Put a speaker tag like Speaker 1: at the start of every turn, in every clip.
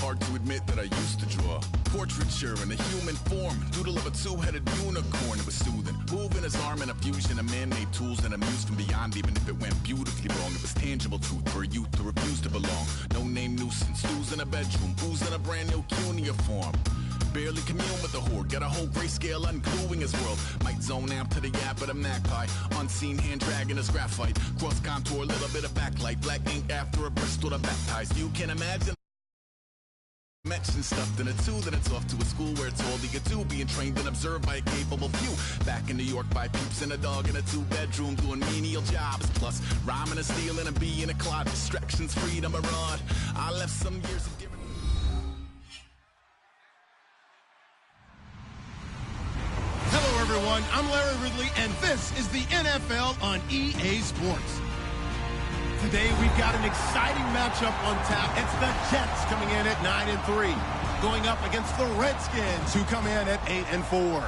Speaker 1: hard to admit that I used to draw portraiture in a human form, doodle of a two-headed unicorn. It was soothing, moving his arm in a fusion of man-made tools and amused from beyond. Even if it went beautifully wrong, it was tangible truth for a youth to refuse to belong. No name nuisance, who's in a bedroom, who's in a brand new cuneiform. Barely commune with the horde, got a whole grayscale ungluing his world. Might zone out to the yap of the magpie, unseen hand dragging his graphite. Cross contour, little bit of backlight, black ink after a Bristol to baptize. You can imagine mention stuffed in a two, then it's off to a school where it's all you get to, being trained and observed by a capable few. Back in New York by peeps and a dog in a two-bedroom doing menial jobs, plus rhyming and stealing a bee in a clod. Distractions, freedom, a rod. I left some years of giving.
Speaker 2: Hello everyone, I'm Larry Ridley and this is the NFL on EA Sports. Today we've got an exciting matchup on tap. It's the Jets coming in at 9-3, going up against the Redskins who come in at 8-4.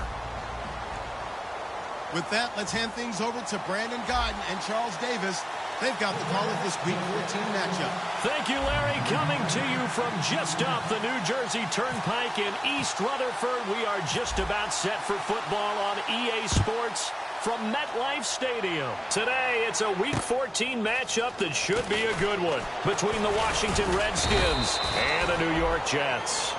Speaker 2: With that, let's hand things over to Brandon Godden and Charles Davis. They've got the call of this Week 14 matchup.
Speaker 3: Thank you, Larry. Coming to you from just off the New Jersey Turnpike in East Rutherford. We are just about set for football on EA Sports from MetLife Stadium. Today, it's a Week 14 matchup that should be a good one between the Washington Redskins and the New York Jets.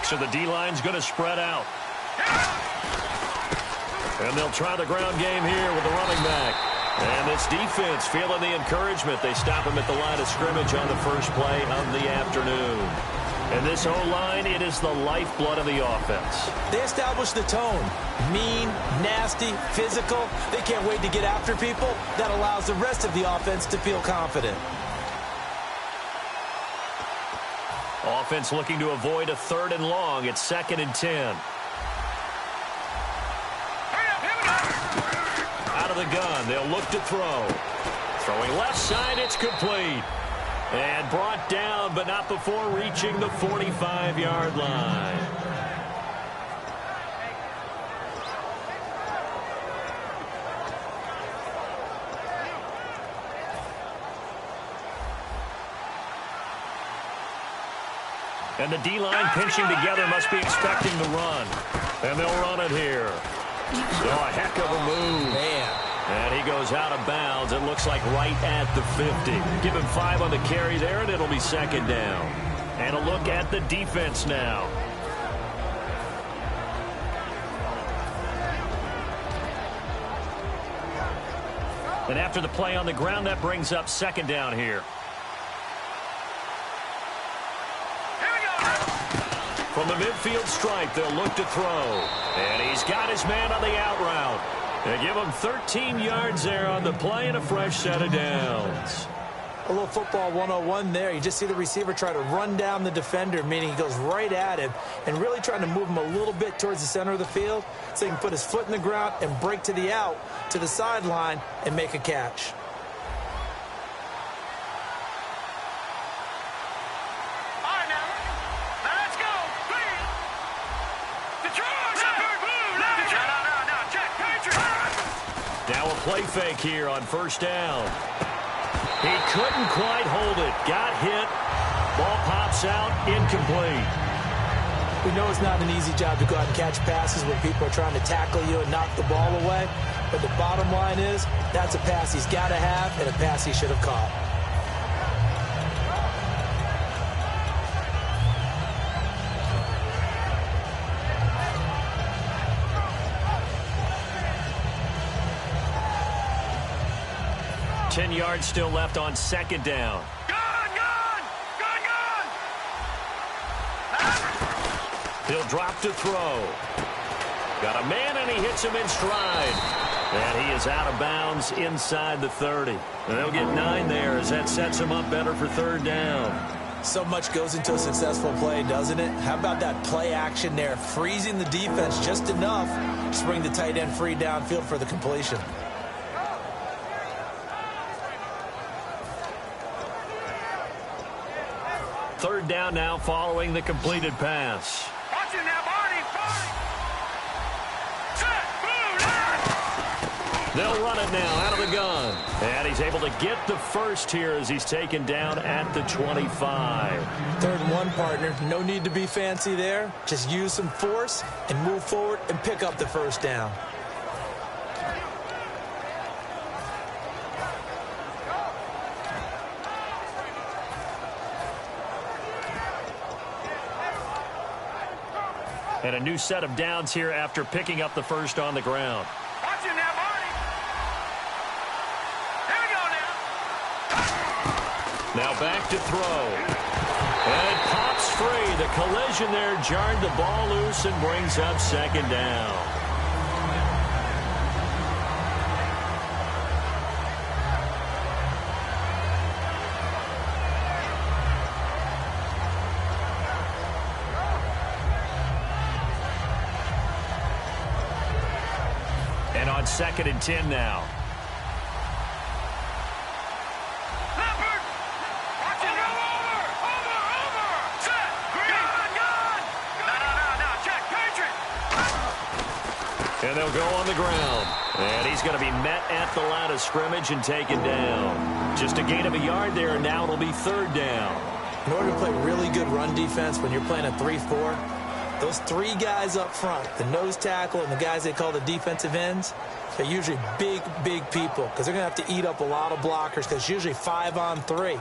Speaker 3: So the D-line's going to spread out. And they'll try the ground game here with the running back. And this defense feeling the encouragement. They stop him at the line of scrimmage on the first play of the afternoon. And this O-line, it is the lifeblood of the offense.
Speaker 4: They establish the tone. Mean, nasty, physical. They can't wait to get after people. That allows the rest of the offense to feel confident.
Speaker 3: Offense looking to avoid a 3rd and long. It's 2nd and 10. Out of the gun. They'll look to throw. Throwing left side. It's complete. And brought down, but not before reaching the 45-yard line. And the D-line pinching together must be expecting the run. And they'll run it here. So a heck of a move.
Speaker 4: Man.
Speaker 3: And he goes out of bounds. It looks like right at the 50. Give him 5 on the carry there, and it'll be 2nd down. And a look at the defense now. And after the play on the ground, that brings up 2nd down here. From the midfield stripe, they'll look to throw. And he's got his man on the out route. They give him 13 yards there on the play and a fresh set of downs.
Speaker 4: A little football 101 there. You just see the receiver try to run down the defender, meaning he goes right at him and really trying to move him a little bit towards the center of the field so he can put his foot in the ground and break to the out, to the sideline, and make a catch.
Speaker 3: Play fake here on 1st down. He couldn't quite hold it. Got hit. Ball pops out. Incomplete.
Speaker 4: We know it's not an easy job to go out and catch passes when people are trying to tackle you and knock the ball away. But the bottom line is that's a pass he's got to have and a pass he should have caught.
Speaker 3: Yards still left on 2nd down. He'll drop to throw. Got a man, and he hits him in stride. And he is out of bounds inside the 30. And they'll get 9 there as that sets him up better for 3rd down.
Speaker 4: So much goes into a successful play, doesn't it? How about that play action there? Freezing the defense just enough to bring the tight end free downfield for the completion.
Speaker 3: Third down now following the completed pass.
Speaker 5: Watch it now, Barney.
Speaker 3: They'll run it now out of the gun. And he's able to get the first here as he's taken down at the 25.
Speaker 4: 3rd and 1, partner. No need to be fancy there. Just use some force and move forward and pick up the first down.
Speaker 3: And a new set of downs here after picking up the first on the ground.
Speaker 5: Watch it now, Barney. Here we go now.
Speaker 3: Now back to throw. And it pops free. The collision there jarred the ball loose and brings up 2nd down. And on 2nd and 10 now.
Speaker 5: Leopard. Watch it now. Over. Set. Gun. No. Check. Patriot.
Speaker 3: And they'll go on the ground. And he's going to be met at the line of scrimmage and taken down. Just a gain of a yard there, and now it'll be 3rd down.
Speaker 4: In order to play really good run defense when you're playing a 3-4, those 3 guys up front, the nose tackle and the guys they call the defensive ends, they're usually big people because they're going to have to eat up a lot of blockers because it's usually 5 on 3.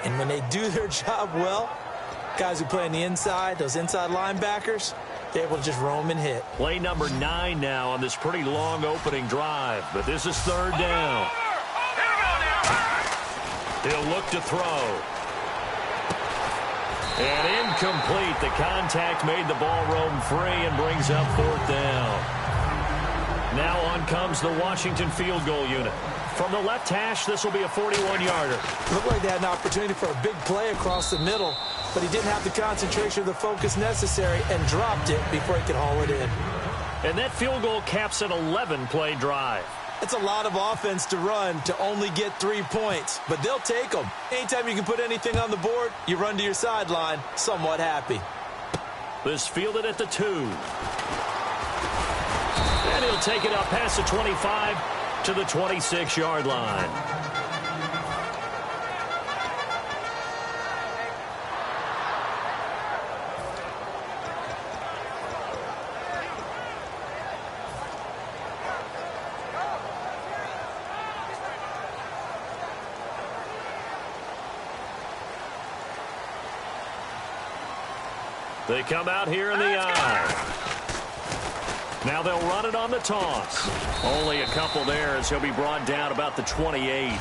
Speaker 4: And when they do their job well, guys who play on the inside, those inside linebackers, they're able to just roam and hit.
Speaker 3: Play number 9 now on this pretty long opening drive, but this is 3rd down. He'll look to throw. And incomplete. The contact made the ball roam free and brings up 4th down. Now on comes the Washington field goal unit. From the left hash, this will be a 41-yarder.
Speaker 4: Looked like they had an opportunity for a big play across the middle, but he didn't have the concentration or the focus necessary and dropped it before he could haul it in.
Speaker 3: And that field goal caps an 11-play drive.
Speaker 4: It's a lot of offense to run to only get 3 points, but they'll take them. Anytime you can put anything on the board, you run to your sideline somewhat happy.
Speaker 3: This fielded at the 2. And he'll take it up past the 25 to the 26-yard line. They come out here in the eye. Now they'll run it on the toss. Only a couple there as he'll be brought down about the 28.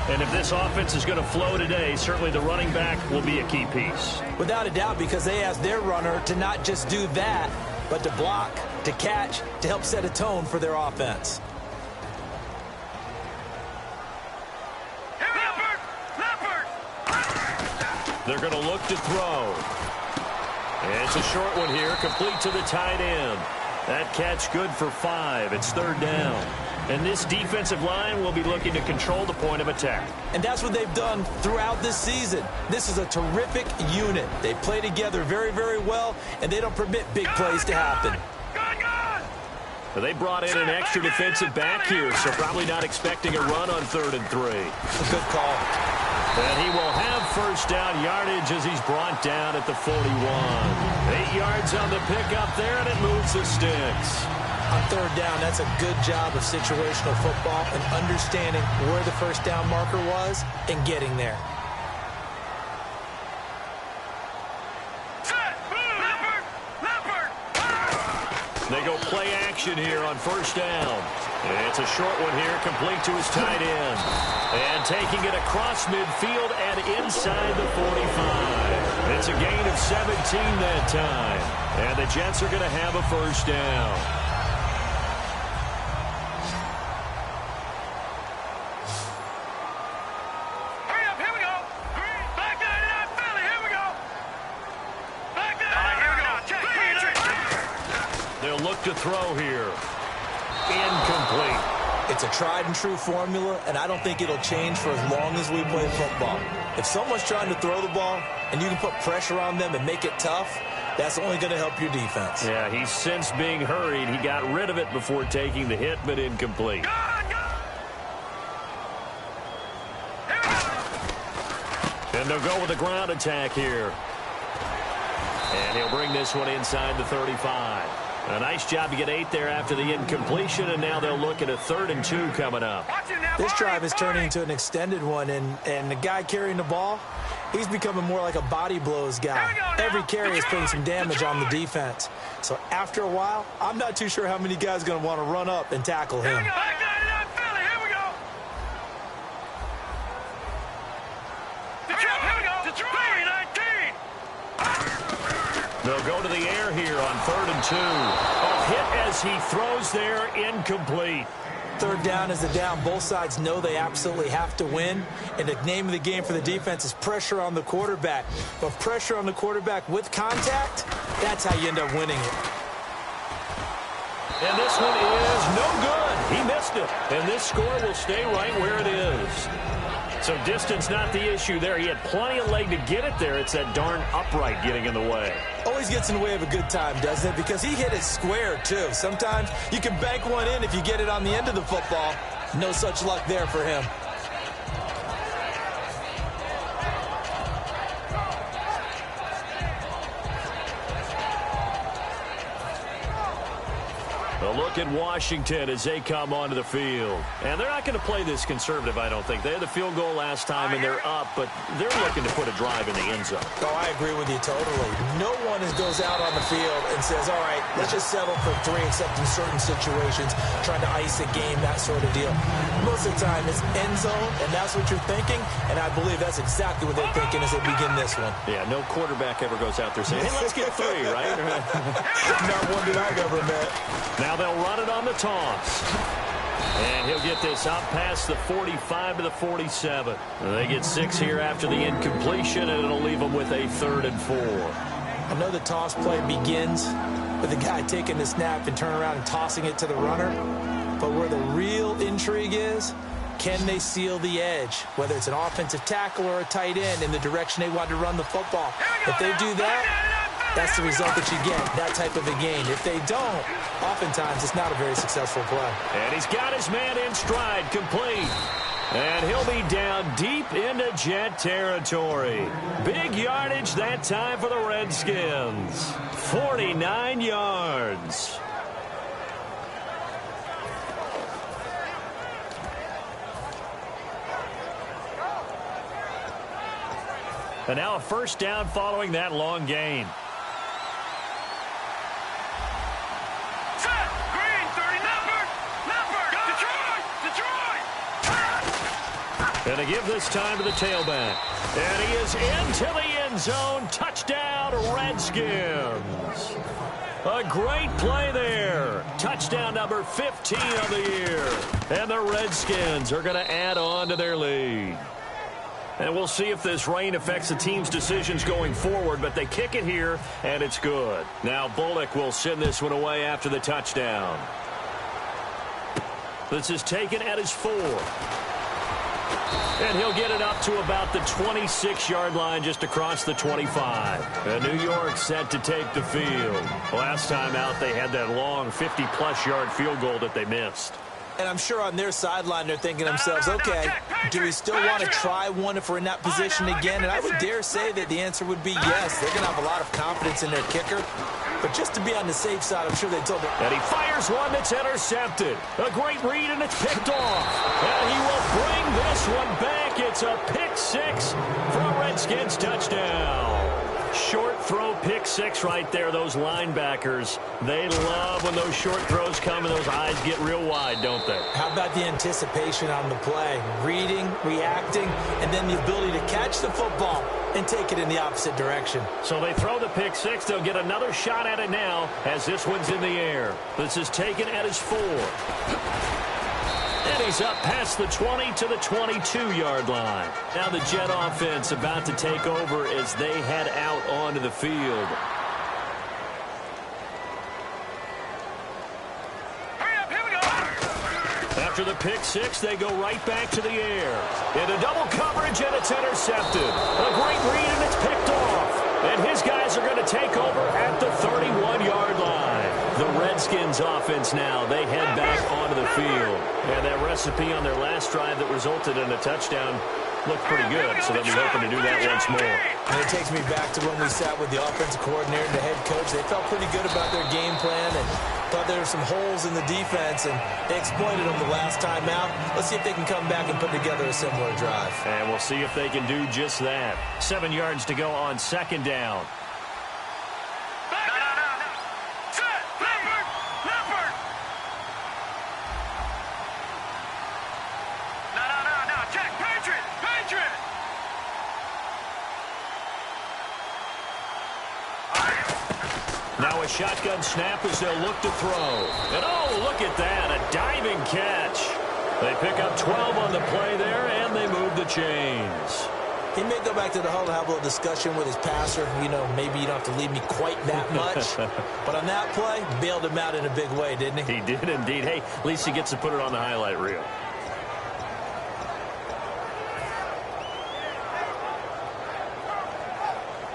Speaker 3: And if this offense is going to flow today, certainly the running back will be a key piece.
Speaker 4: Without a doubt, because they asked their runner to not just do that, but to block, to catch, to help set a tone for their offense.
Speaker 3: They're going to look to throw. And it's a short one here, complete to the tight end. That catch good for 5. It's 3rd down. And this defensive line will be looking to control the point of attack.
Speaker 4: And that's what they've done throughout this season. This is a terrific unit. They play together very, very well, and they don't permit big plays to happen.
Speaker 3: Well, they brought in an extra defensive back here, so probably not expecting a run on 3rd and 3.
Speaker 4: Good call.
Speaker 3: And he will have first down yardage as he's brought down at the 41. 8 yards on the pickup there, and it moves the sticks.
Speaker 4: On 3rd down, that's a good job of situational football and understanding where the first down marker was and getting there.
Speaker 3: They go play action here on 1st down. It's a short one here, complete to his tight end. And taking it across midfield and inside the 45. It's a gain of 17 that time. And the Jets are going to have a first down.
Speaker 5: Hurry up, here we go. Back 99, Philly, here we go. Back 99, here we go. Check,
Speaker 3: They'll look to throw here. Incomplete.
Speaker 4: It's a tried-and-true formula, and I don't think it'll change for as long as we play football. If someone's trying to throw the ball and you can put pressure on them and make it tough, that's only going to help your defense.
Speaker 3: Yeah, he's since being hurried. He got rid of it before taking the hit, but incomplete. And they'll go with a ground attack here. And he'll bring this one inside the 35. A nice job to get 8 there after the incompletion, and now they'll look at a 3rd and 2 coming up.
Speaker 4: This drive is turning into an extended one, and the guy carrying the ball, he's becoming more like a body blows guy. Every carry is putting some damage on the defense. So after a while, I'm not too sure how many guys are going to want to run up and tackle him.
Speaker 3: They'll go to the air here on 3rd and 2. A hit as he throws there, incomplete.
Speaker 4: 3rd down is the down. Both sides know they absolutely have to win. And the name of the game for the defense is pressure on the quarterback. But pressure on the quarterback with contact, that's how you end up winning it.
Speaker 3: And this one is no good. He missed it. And this score will stay right where it is. So distance not the issue there. He had plenty of leg to get it there. It's that darn upright getting in the way.
Speaker 4: Always gets in the way of a good time, doesn't it? Because he hit it square, too. Sometimes you can bank one in if you get it on the end of the football. No such luck there for him.
Speaker 3: A look at Washington as they come onto the field. And they're not going to play this conservative, I don't think. They had the field goal last time, and they're up, but they're looking to put a drive in the end zone.
Speaker 4: Oh, I agree with you totally. No one goes out on the field and says, all right, let's just settle for 3, except in certain situations, trying to ice a game, that sort of deal. Most of the time, it's end zone, and that's what you're thinking, and I believe that's exactly what they're thinking as they begin this one.
Speaker 3: Yeah, no quarterback ever goes out there saying, hey, let's get 3, right?
Speaker 4: Not one that I've ever met.
Speaker 3: Now they'll run it on the toss. And he'll get this up past the 45 to the 47. They get 6 here after the incompletion, and it'll leave them with a 3rd and 4.
Speaker 4: I know the toss play begins with the guy taking the snap and turn around and tossing it to the runner. But where the real intrigue is, can they seal the edge? Whether it's an offensive tackle or a tight end in the direction they want to run the football. If they do that, that's the result that you get, that type of a game. If they don't, oftentimes it's not a very successful play.
Speaker 3: And he's got his man in stride, complete. And he'll be down deep into Jet territory. Big yardage that time for the Redskins. 49 yards. And now a 1st down following that long gain. And to give this time to the tailback. And he is into the end zone. Touchdown, Redskins. A great play there. Touchdown number 15 of the year. And the Redskins are going to add on to their lead. And we'll see if this rain affects the team's decisions going forward, but they kick it here, and it's good. Now Bullock will send this one away after the touchdown. This is taken at his 4. And he'll get it up to about the 26-yard line just across the 25. And New York set to take the field. Last time out, they had that long 50-plus yard field goal that they missed.
Speaker 4: And I'm sure on their sideline they're thinking to themselves, okay, do we still want to try one if we're in that position again? And I would dare say that the answer would be yes. They're going to have a lot of confidence in their kicker. But just to be on the safe side, I'm sure they told him.
Speaker 3: And he fires one that's intercepted. A great read, and it's picked off. And he will bring this one back. It's a pick 6 for a Redskins touchdown. Short throw pick 6 right there. Those linebackers, they love when those short throws come and those eyes get real wide, don't they?
Speaker 4: How about the anticipation on the play? Reading, reacting, and then the ability to catch the football and take it in the opposite direction.
Speaker 3: So they throw the pick 6. They'll get another shot at it now as this one's in the air. This is taken at his 4. And he's up past the 20 to the 22-yard line. Now the Jet offense about to take over as they head out onto the field. After the pick six, they go right back to the air. Into double coverage, and it's intercepted. A great read, and it's picked off. And his guys are going to take over at the 31-yard line. The Redskins offense now, they head back onto the field. And that recipe on their last drive that resulted in a touchdown looked pretty good, so they'll be hoping to do that once more.
Speaker 4: And it takes me back to when we sat with the offensive coordinator and the head coach. They felt pretty good about their game plan and thought there were some holes in the defense, and they exploited them the last time out. Let's see if they can come back and put together a similar drive.
Speaker 3: And we'll see if they can do just that. 7 yards to go on second down. Now a shotgun snap as they'll look to throw. And oh, look at that, a diving catch. They pick up 12 on the play there, and they move the chains.
Speaker 4: He may go back to the huddle and have a little discussion with his passer. You know, maybe you don't have to leave me quite that much. But on that play, bailed him out in a big way, didn't he?
Speaker 3: He did indeed. Hey, at least he gets to put it on the highlight reel.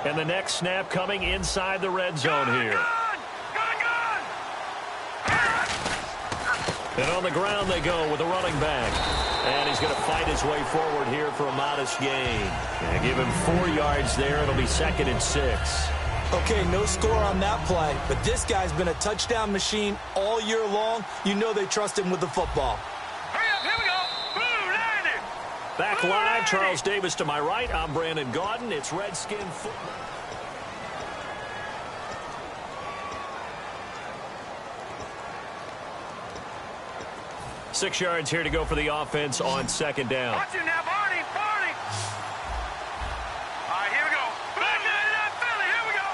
Speaker 3: And the next snap coming inside the red zone here. And on the ground they go with the running back. And he's going to fight his way forward here for a modest gain. And give him 4 yards there. It'll be 2nd and 6.
Speaker 4: Okay, no score on that play, but this guy's been a touchdown machine all year long. You know they trust him with the football.
Speaker 5: Hurry up, here we go. Blue 90.
Speaker 3: Back live, Charles Davis to my right. I'm Brandon Gaudin. It's Redskin football. Six yards here to go for the offense on second down.
Speaker 5: Watch it now, Barney. All right, here we go. Back in Philly, here we go.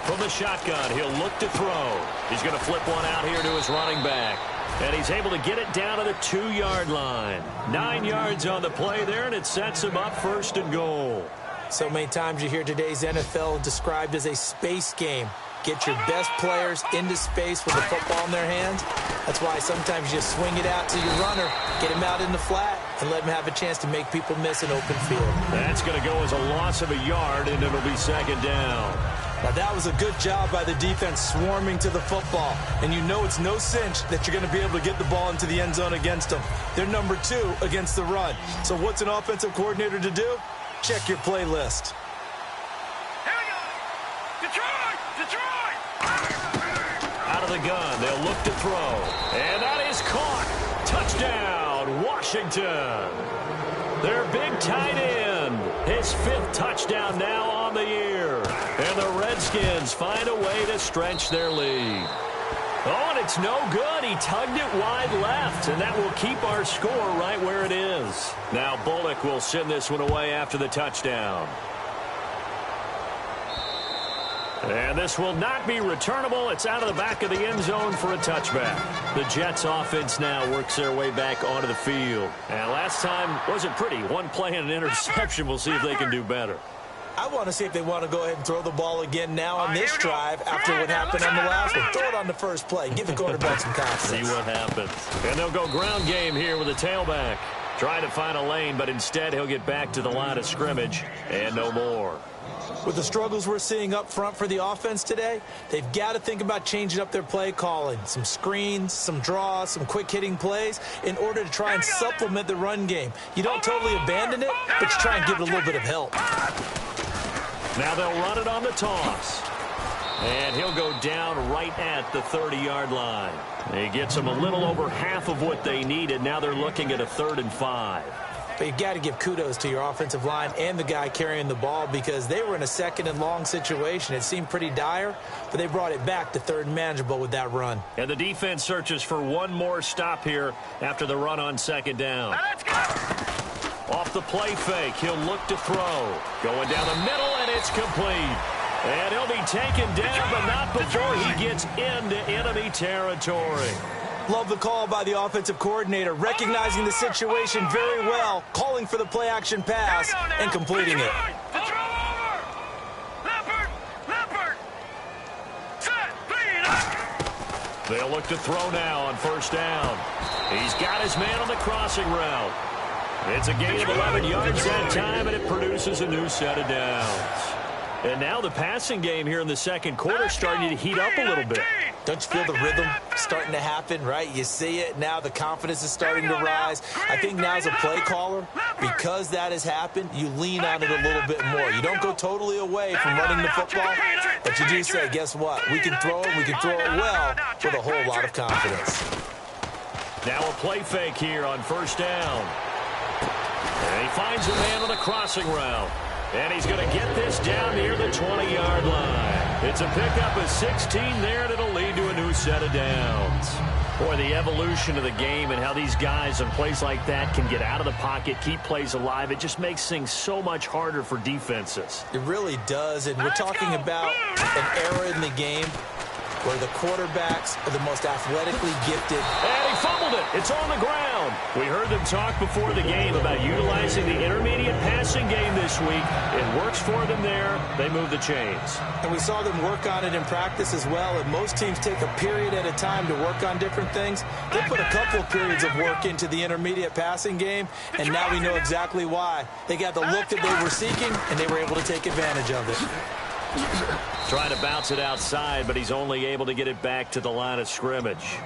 Speaker 3: From the shotgun, he'll look to throw. He's going to flip one out here to his running back. And he's able to get it down to the 2-yard line. 9 yards on the play there, and it sets him up 1st and goal.
Speaker 4: So many times you hear today's NFL described as a space game. Get your best players into space with the football in their hands. That's why sometimes you just swing it out to your runner, get him out in the flat, and let him have a chance to make people miss an open field.
Speaker 3: That's going to go as a loss of a yard, and it'll be 2nd down.
Speaker 4: Now, that was a good job by the defense swarming to the football. And you know it's no cinch that you're going to be able to get the ball into the end zone against them. They're number 2 against the run. So what's an offensive coordinator to do? Check your play list.
Speaker 5: Here we go. Detroit.
Speaker 3: Out of the gun, they'll look to throw. And that is caught. Touchdown, Washington. Their big tight end. His 5th touchdown now on the year. And the Redskins find a way to stretch their lead. Oh, and it's no good. He tugged it wide left, and that will keep our score right where it is. Now Bullock will send this one away after the touchdown. And this will not be returnable. It's out of the back of the end zone for a touchback. The Jets offense now works their way back onto the field. And last time wasn't pretty. One play and an interception. We'll see if they can do better.
Speaker 4: I want to see if they want to go ahead and throw the ball again now on this drive after what happened on the last one. Throw it on the first play. Give the quarterback some confidence.
Speaker 3: See what happens. And they'll go ground game here with a tailback. Trying to find a lane, but instead he'll get back to the line of scrimmage and no more.
Speaker 4: With the struggles we're seeing up front for the offense today, they've got to think about changing up their play calling. Some screens, some draws, some quick-hitting plays in order to try and supplement the run game. You don't totally abandon it, but you try and give it a little bit of help.
Speaker 3: Now they'll run it on the toss. And he'll go down right at the 30-yard line. He gets them a little over half of what they needed. Now they're looking at a 3rd and 5.
Speaker 4: But you've got to give kudos to your offensive line and the guy carrying the ball because they were in a 2nd and long situation. It seemed pretty dire, but they brought it back to 3rd and manageable with that run.
Speaker 3: And the defense searches for one more stop here after the run on 2nd down.
Speaker 5: Now let's go.
Speaker 3: Off the play fake, he'll look to throw. Going down the middle, and it's complete. And he'll be taken down, but not before he gets into enemy territory.
Speaker 4: Love the call by the offensive coordinator, recognizing the situation very well, calling for the play-action pass and completing it.
Speaker 3: They'll look to throw now on first down. He's got his man on the crossing route. It's a gain of 11 yards that time, and it produces a new set of downs. And now the passing game here in the second quarter starting to heat up a little bit.
Speaker 4: Don't you feel the rhythm starting to happen, right? You see it. Now the confidence is starting to rise. I think now as a play caller, because that has happened, you lean on it a little bit more. You don't go totally away from running the football, but you do say, guess what? We can throw it. We can throw it well with a whole lot of confidence.
Speaker 3: Now a play fake here on first down. And he finds a man on the crossing route. And he's going to get this down near the 20-yard line. It's a pickup of 16 there, and it'll lead to a new set of downs. Boy, the evolution of the game and how these guys on plays like that can get out of the pocket, keep plays alive, it just makes things so much harder for defenses.
Speaker 4: It really does, and we're talking about an era in the game where the quarterbacks are the most athletically gifted.
Speaker 3: And he fumbled it. It's on the ground. We heard them talk before the game about utilizing the intermediate passing game this week. It works for them there. They move the chains.
Speaker 4: And we saw them work on it in practice as well, and most teams take a period at a time to work on different things. They put a couple of periods of work into the intermediate passing game, and now we know exactly why. They got the look that they were seeking, and they were able to take advantage of it.
Speaker 3: Trying to bounce it outside, but he's only able to get it back to the line of scrimmage.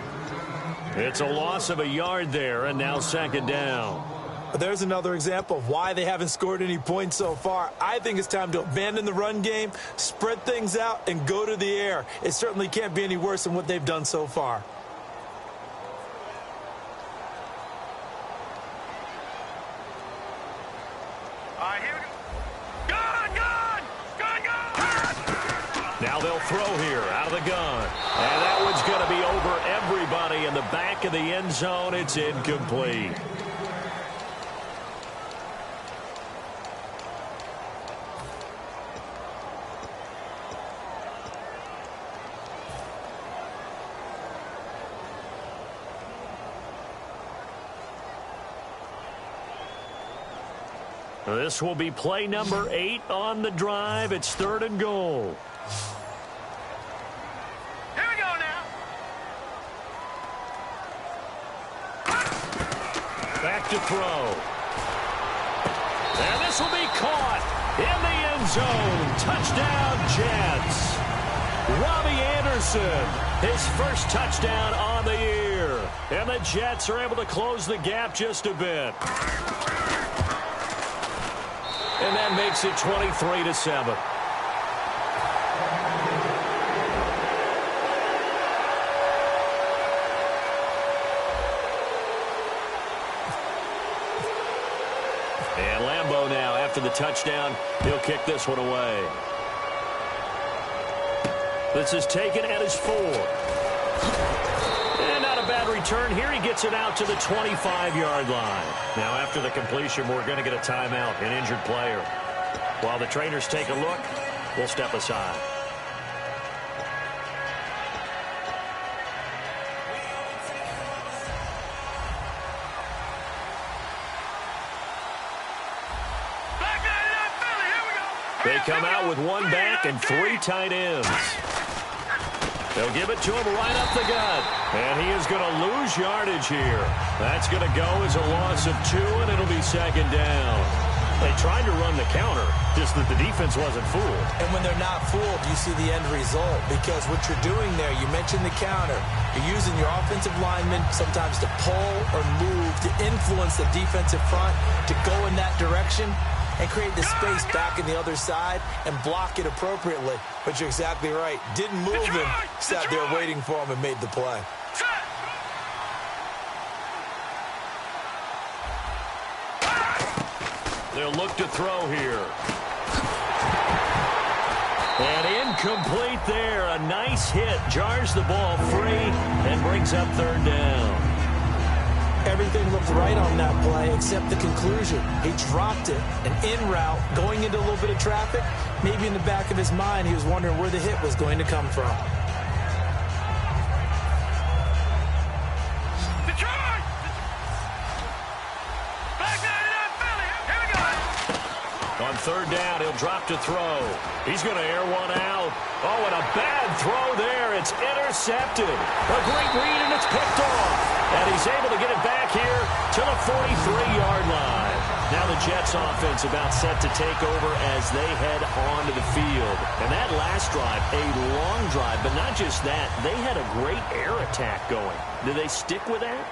Speaker 3: It's a loss of a yard there, and now second down.
Speaker 4: There's another example of why they haven't scored any points so far. I think it's time to abandon the run game, spread things out, and go to the air. It certainly can't be any worse than what they've done so far.
Speaker 3: Now they'll throw here out of the gun. And that one's going to be over everybody in the back of the end zone. It's incomplete. This will be play number 8 on the drive. It's 3rd and goal.
Speaker 5: Here we go now.
Speaker 3: Back to throw. And this will be caught in the end zone. Touchdown, Jets. Robbie Anderson, his first touchdown on the year. And the Jets are able to close the gap just a bit. And that makes it 23-7. And Lambeau now, after the touchdown, he'll kick this one away. This is taken at his 4. And not a bad return here. He gets it out to the 25-yard line. Now, after the completion, we're going to get a timeout, an injured player. While the trainers take a look, we'll step aside. They come out with one back and 3 tight ends. They'll give it to him right up the gut. And he is going to lose yardage here. That's going to go as a loss of 2, and it'll be second down. They tried to run the counter, just that the defense wasn't fooled.
Speaker 4: And when they're not fooled, you see the end result. Because what you're doing there, you mentioned the counter. You're using your offensive linemen sometimes to pull or move, to influence the defensive front, to go in that direction and create the space back in the other side and block it appropriately. But you're exactly right. Didn't move him, sat there waiting for him and made the play.
Speaker 3: They'll look to throw here. And incomplete there. A nice hit. Jars the ball free and brings up 3rd down.
Speaker 4: Everything looked right on that play except the conclusion. He dropped it, an in route, going into a little bit of traffic. Maybe in the back of his mind, he was wondering where the hit was going to come from.
Speaker 3: On third down. He'll drop to throw. He's going to air one out. Oh, and a bad throw there. It's intercepted. A great read, and it's picked off. And he's able to get it back here to the 43-yard line. Now the Jets offense about set to take over as they head onto the field. And that last drive, a long drive, but not just that. They had a great air attack going. Do they stick with that?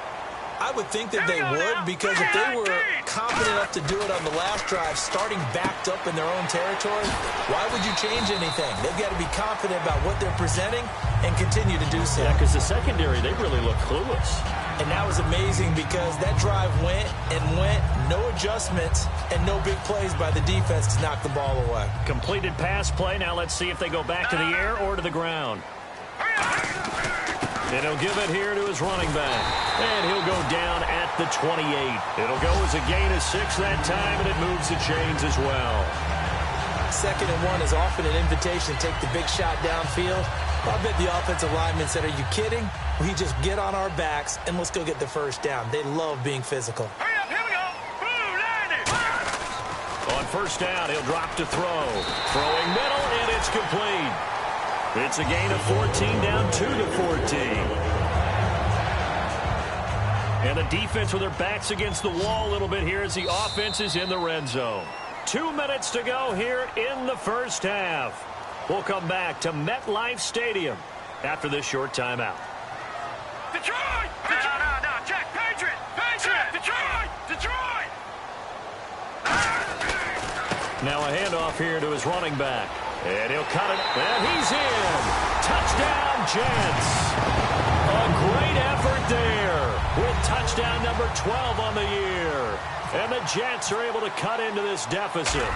Speaker 4: I would think that they would, because if they were confident enough to do it on the last drive, starting backed up in their own territory, why would you change anything? They've got to be confident about what they're presenting and continue to do so.
Speaker 3: Yeah, because the secondary, they really look clueless.
Speaker 4: And that was amazing because that drive went and went, no adjustments, and no big plays by the defense to knock the ball away.
Speaker 3: Completed pass play. Now let's see if they go back to the air or to the ground. And he'll give it here to his running back. And he'll go down at the 28. It'll go as a gain of 6 that time, and it moves the chains as well.
Speaker 4: 2nd and 1 is often an invitation to take the big shot downfield. I bet the offensive linemen said, are you kidding? We just get on our backs, and let's go get the first down. They love being physical.
Speaker 5: Hurry up, here we go.
Speaker 3: On first down, he'll drop to throw. Throwing middle, and it's complete. It's a gain of 14, down 2 to 14. And the defense with their backs against the wall a little bit here as the offense is in the red zone. 2 minutes to go here in the first half. We'll come back to MetLife Stadium after this short timeout.
Speaker 5: Detroit! No, Jack, Patriot! Detroit!
Speaker 3: Now a handoff here to his running back. And he'll cut it, and he's in. Touchdown, Jets. A great effort there with touchdown number 12 on the year. And the Jets are able to cut into this deficit.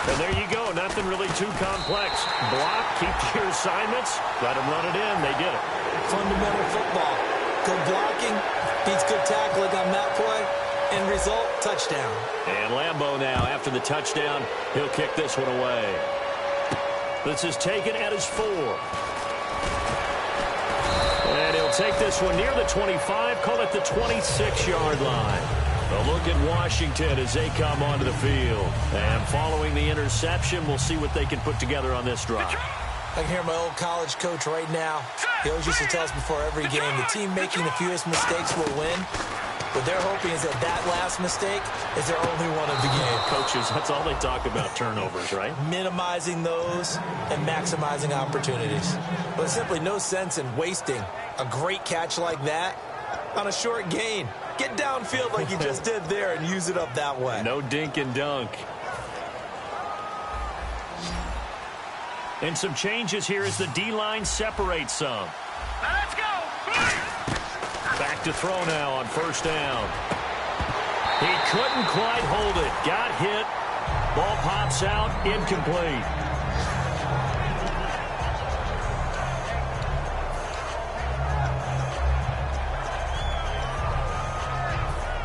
Speaker 3: And there you go, nothing really too complex. Block, keep to your assignments, let them run it in. They did it.
Speaker 4: Fundamental football. Good blocking, beats good tackling on that play. End result, touchdown.
Speaker 3: And Lambeau now, after the touchdown, he'll kick this one away. This is taken at his 4. And he'll take this one near the 25, call it the 26-yard line. A look at Washington as they come onto the field. And following the interception, we'll see what they can put together on this drive.
Speaker 4: I can hear my old college coach right now. He always used to tell us before every game, the team making the fewest mistakes will win. What they're hoping is that last mistake is their only one of the game.
Speaker 3: Coaches, that's all they talk about, turnovers, right?
Speaker 4: Minimizing those and maximizing opportunities. But there's simply no sense in wasting a great catch like that on a short gain. Get downfield like you just did there and use it up that way.
Speaker 3: No dink and dunk. And some changes here as the D-line separates some.
Speaker 5: Let's go.
Speaker 3: Back to throw now on first down. He couldn't quite hold it. Got hit. Ball pops out. Incomplete.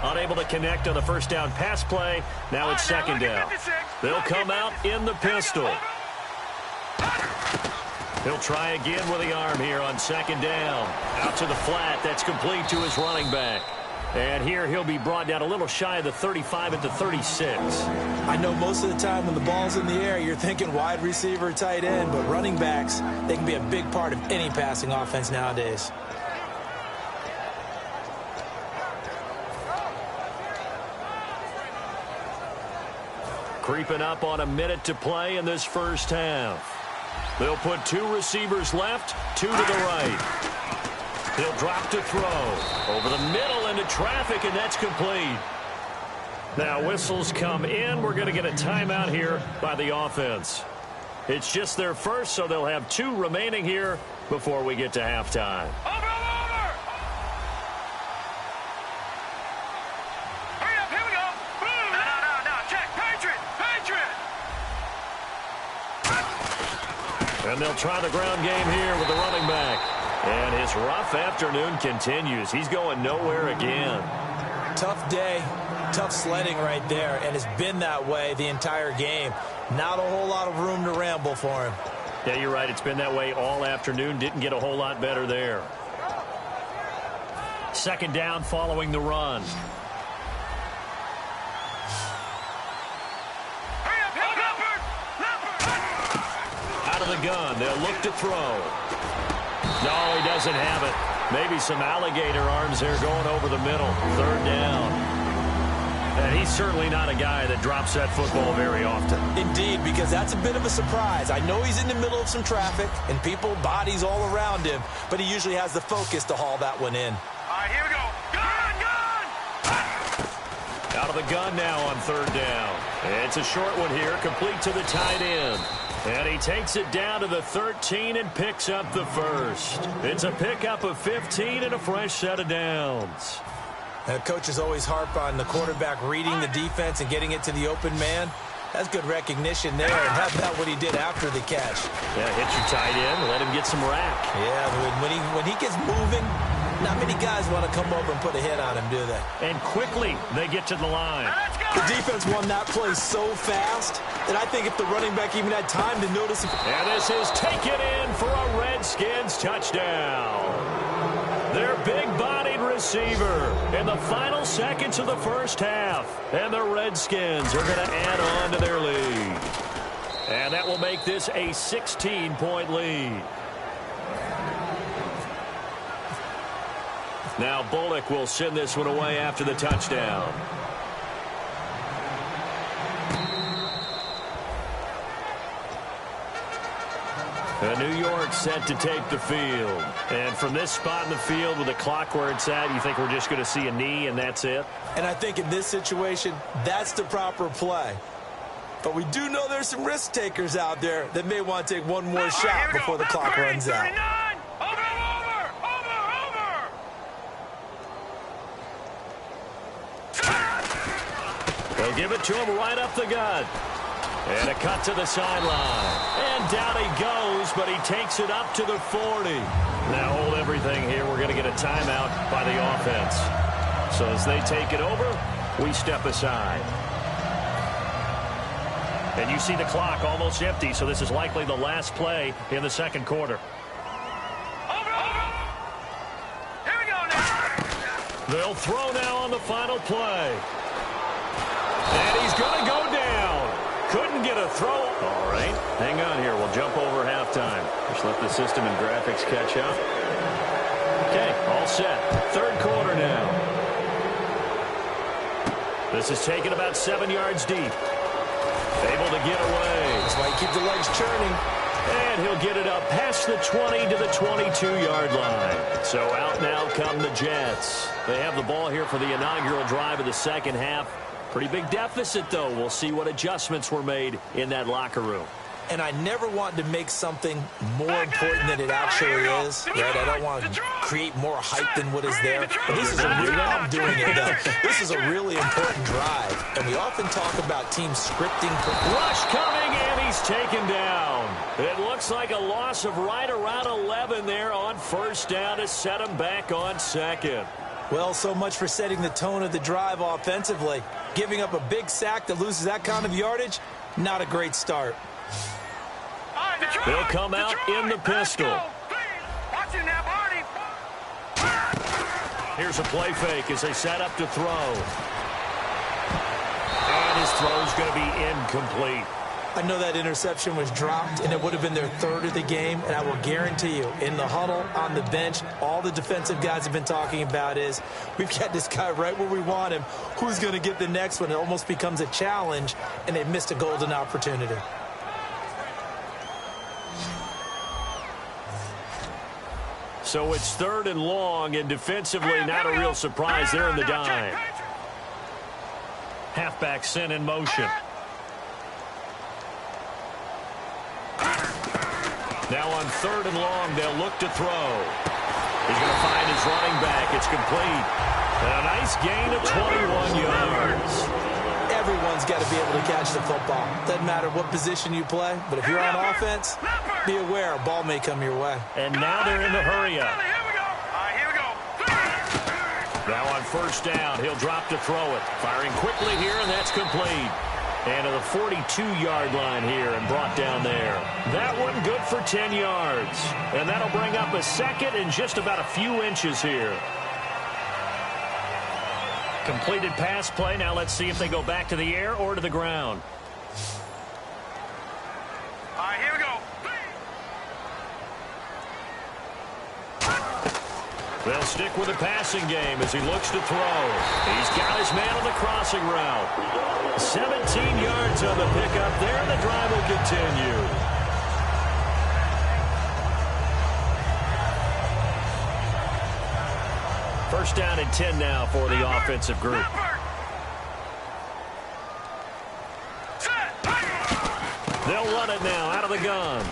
Speaker 3: Unable to connect on the first down pass play. Now it's 2nd down. They'll come out in the pistol. He'll try again with the arm here on 2nd down. Out to the flat. That's complete to his running back. And here he'll be brought down a little shy of the 35 at the 36.
Speaker 4: I know most of the time when the ball's in the air, you're thinking wide receiver, tight end, but running backs, they can be a big part of any passing offense nowadays.
Speaker 3: Creeping up on a minute to play in this first half. They'll put 2 receivers left, 2 to the right. He'll drop to throw. Over the middle into traffic, and that's complete. Now whistles come in. We're going to get a timeout here by the offense. It's just their first, so they'll have 2 remaining here before we get to halftime.
Speaker 5: Over. Hurry up, here we go. No, Jack, Patriot.
Speaker 3: And they'll try the ground game here with the running back. And his rough afternoon continues. He's going nowhere again.
Speaker 4: Tough day, tough sledding right there, and it's been that way the entire game. Not a whole lot of room to ramble for him.
Speaker 3: Yeah, you're right. It's been that way all afternoon. Didn't get a whole lot better there. 2nd down following the run.
Speaker 5: Hurry up, here we go.
Speaker 3: Out of the gun, they'll look to throw. No, he doesn't have it. Maybe some alligator arms there going over the middle. Third down. And he's certainly not a guy that drops that football very often.
Speaker 4: Indeed, because that's a bit of a surprise. I know he's in the middle of some traffic and people, bodies all around him, but he usually has the focus to haul that one in.
Speaker 5: All right, here we go. Gun, gun!
Speaker 3: Out of the gun now on third down. It's a short one here, complete to the tight end. And he takes it down to the 13 and picks up the first. It's a pickup of 15 and a fresh set of downs.
Speaker 4: Coaches always harp on the quarterback reading the defense and getting it to the open man. That's good recognition there, and how about what he did after the catch?
Speaker 3: Yeah, hit your tight end, let him get some rack.
Speaker 4: Yeah, when he gets moving, not many guys want to come over and put a hit on him, do they?
Speaker 3: And quickly, they get to the line.
Speaker 4: The defense won that play so fast that I think if the running back even had time to notice.
Speaker 3: And this is taken in for a Redskins touchdown. Their big-bodied receiver in the final seconds of the first half. And the Redskins are going to add on to their lead. And that will make this a 16-point lead. Now Bullock will send this one away after the touchdown. New York set to take the field. And from this spot in the field with the clock where it's at, you think we're just going to see a knee and that's it?
Speaker 4: And I think in this situation, that's the proper play. But we do know there's some risk takers out there that may want to take one more shot before the clock runs out.
Speaker 3: They'll give it to him right up the gut. And a cut to the sideline. And down he goes, but he takes it up to the 40. Now hold everything here. We're going to get a timeout by the offense. So as they take it over, we step aside. And you see the clock almost empty, so this is likely the last play in the second quarter.
Speaker 5: Here we go now.
Speaker 3: They'll throw now on the final play. And he's going to go down. Couldn't get a throw. All right, hang on here. We'll jump over halftime. Just let the system and graphics catch up. Okay, all set. Third quarter now. This is taken about 7 yards deep. Able to get away.
Speaker 4: That's why you keep the legs churning.
Speaker 3: And he'll get it up past the 20 to the 22-yard line. So out now come the Jets. They have the ball here for the inaugural drive of the second half. Pretty big deficit, though. We'll see what adjustments were made in that locker room.
Speaker 4: And I never want to make something more important than it actually is. Right? I don't want to create more hype than what is there. But this is I'm doing it, though. This is a really important drive. And we often talk about teams scripting.
Speaker 3: Rush coming, and he's taken down. It looks like a loss of right around 11 there on first down to set him back on second.
Speaker 4: Well, so much for setting the tone of the drive offensively. Giving up a big sack that loses that kind of yardage, not a great start.
Speaker 3: They'll come out in the pistol. Here's a play fake as they set up to throw. And his throw's going to be incomplete.
Speaker 4: I know that interception was dropped, and it would have been their third of the game, and I will guarantee you, in the huddle, on the bench, all the defensive guys have been talking about is, we've got this guy right where we want him. Who's going to get the next one? It almost becomes a challenge, and they've missed a golden opportunity.
Speaker 3: So it's third and long, and defensively not a real surprise. They're in the dime. Halfback sent in motion. Now on third and long, they'll look to throw. He's going to find his running back. It's complete. And a nice gain of 21 yards.
Speaker 4: Everyone's got to be able to catch the football. Doesn't matter what position you play, but if you're on offense, be aware a ball may come your way.
Speaker 3: And now they're in the hurry up.
Speaker 5: Here we go.
Speaker 3: Now on first down, he'll drop to throw it. Firing quickly here, and that's complete. And to the 42-yard line here and brought down there. That one good for 10 yards. And that'll bring up a second and just about a few inches here. Completed pass play. Now let's see if they go back to the air or to the ground.
Speaker 5: Here we go.
Speaker 3: They'll stick with the passing game as he looks to throw. He's got his man on the crossing route. 17 yards on the pickup there. The drive will continue. First down and 10 now for the offensive group. They'll run it now out of the gun.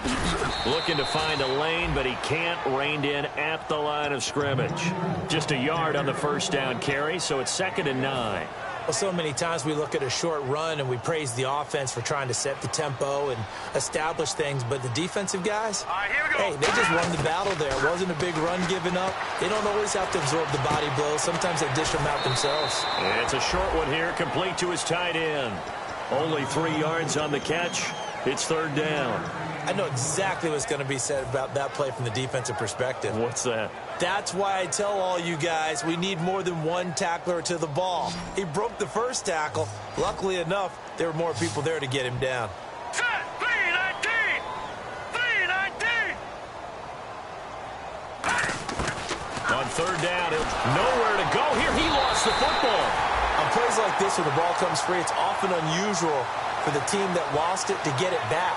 Speaker 3: Looking to find a lane, but he can't. Reined in at the line of scrimmage. Just a yard on the first down carry, so it's 2nd and 9.
Speaker 4: Well, so many times we look at a short run and we praise the offense for trying to set the tempo and establish things, but the defensive guys, hey, they just won the battle there. It wasn't a big run given up. They don't always have to absorb the body blows. Sometimes they dish them out themselves.
Speaker 3: It's a short one here, complete to his tight end. Only 3 yards on the catch. It's 3rd down.
Speaker 4: I know exactly what's going to be said about that play from the defensive perspective.
Speaker 3: What's that?
Speaker 4: That's why I tell all you guys we need more than one tackler to the ball. He broke the first tackle. Luckily enough, there were more people there to get him down.
Speaker 5: Set, 319! 319!
Speaker 3: On 3rd down, nowhere to go here. He lost the football.
Speaker 4: On plays like this, when the ball comes free, it's often unusual for the team that lost it to get it back.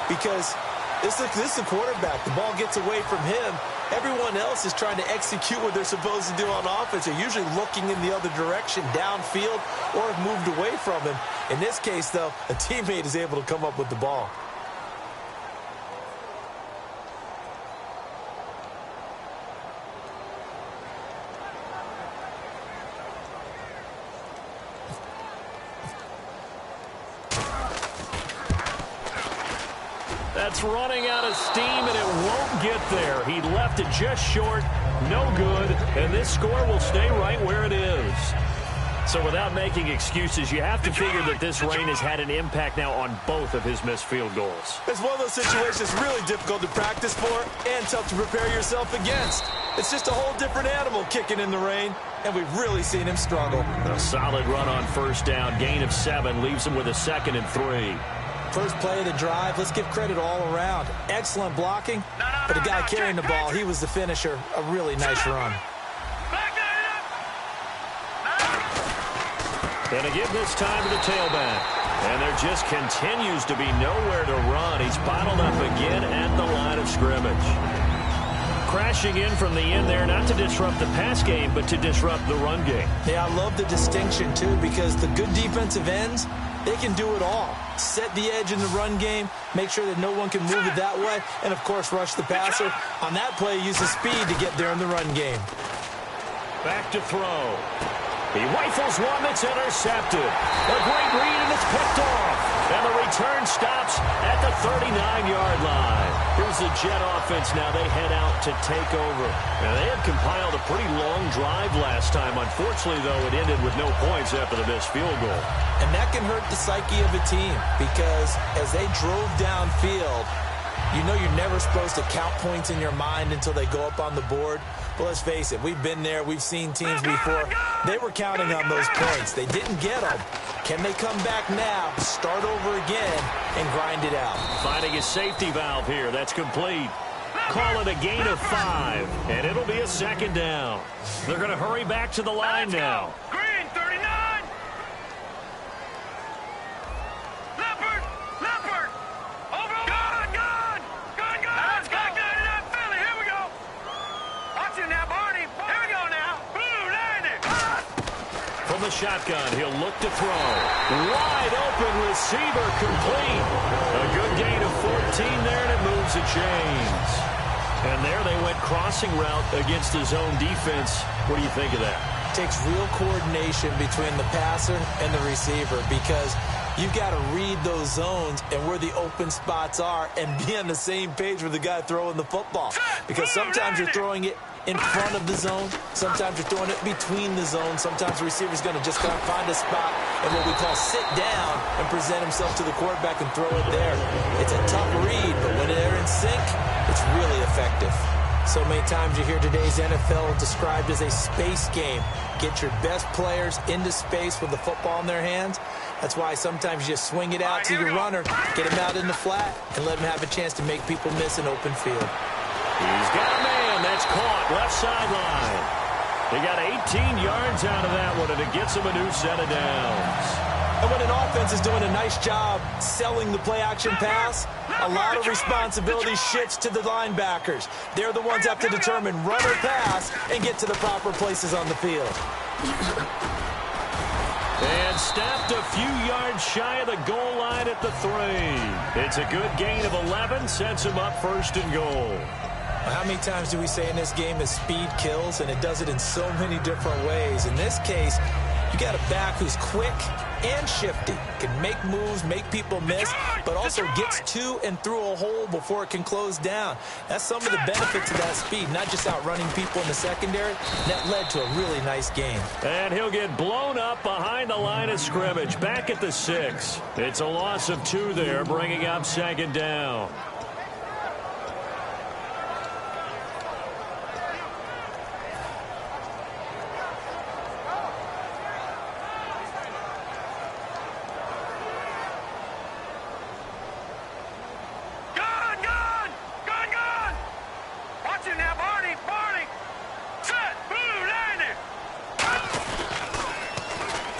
Speaker 4: Because this is the quarterback. The ball gets away from him. Everyone else is trying to execute what they're supposed to do on offense. They're usually looking in the other direction, downfield, or have moved away from him. In this case, though, a teammate is able to come up with the ball.
Speaker 3: That's running out of steam, and it won't get there. He left it just short, no good, and this score will stay right where it is. So without making excuses, you have to figure that this rain has had an impact now on both of his missed field goals.
Speaker 4: It's one of those situations really difficult to practice for and tough to prepare yourself against. It's just a whole different animal kicking in the rain, and we've really seen him struggle.
Speaker 3: A solid run on first down, gain of 7, leaves him with a 2nd and 3.
Speaker 4: First play of the drive, let's give credit all around. Excellent blocking, but the guy carrying the ball, he was the finisher. A really nice run.
Speaker 3: And to give this time to the tailback. And there just continues to be nowhere to run. He's bottled up again at the line of scrimmage. Crashing in from the end there, not to disrupt the pass game, but to disrupt the run game.
Speaker 4: Yeah, I love the distinction, too, because the good defensive ends, they can do it all. Set the edge in the run game, make sure that no one can move it that way, and, of course, rush the passer. On that play, use his speed to get there in the run game.
Speaker 3: Back to throw. He rifles one that's intercepted. A great read, and it's picked off. And the return stops at the 39-yard line. Here's the Jet offense now. They head out to take over. Now, they had compiled a pretty long drive last time. Unfortunately, though, it ended with no points after the missed field goal.
Speaker 4: And that can hurt the psyche of a team because as they drove downfield, you know you're never supposed to count points in your mind until they go up on the board. But let's face it, we've been there. We've seen teams before. They were counting on those points. They didn't get them. Can they come back now, start over again, and grind it out?
Speaker 3: Finding a safety valve here. That's complete. Call it a gain of 5, and it'll be a 2nd down. They're going to hurry back to the line now.
Speaker 5: Green, 39! Leopard! Leopard! Over! Gun! Gun! Gun! Gun! Let's go! Back 99 Philly, here we go! Watch it now, Barney! Here we go now! Blue, 90!
Speaker 3: From the shotgun, he'll look to throw. Wide open receiver, complete. A good gain of 14 there, and it moves the chains. And there they went crossing route against the zone defense. What do you think of that?
Speaker 4: It takes real coordination between the passer and the receiver because you've got to read those zones and where the open spots are and be on the same page with the guy throwing the football. Because sometimes you're throwing it in front of the zone. Sometimes you're throwing it between the zones. Sometimes the receiver's going to just kind of find a spot and what we call sit down and present himself to the quarterback and throw it there. It's a tough read, but when they're in sync, it's really effective. So many times you hear today's NFL described as a space game. Get your best players into space with the football in their hands. That's why sometimes you just swing it out to your runner, get him out in the flat, and let him have a chance to make people miss an open field.
Speaker 3: He's got a man. That's It's caught left sideline. He got 18 yards out of that one, and it gets him a new set of downs.
Speaker 4: And when an offense is doing a nice job selling the play-action pass, a lot of responsibility shifts to the linebackers. They're the ones that have to determine run or pass and get to the proper places on the field.
Speaker 3: And snapped a few yards shy of the goal line at the 3. It's a good gain of 11, sets him up first and goal.
Speaker 4: How many times do we say in this game that speed kills, and it does it in so many different ways? In this case, you got a back who's quick and shifty, can make moves, make people miss, but also gets to and through a hole before it can close down. That's some of the benefits of that speed, not just outrunning people in the secondary. That led to a really nice game.
Speaker 3: And he'll get blown up behind the line of scrimmage, back at the 6. It's a loss of 2 there, bringing up second down.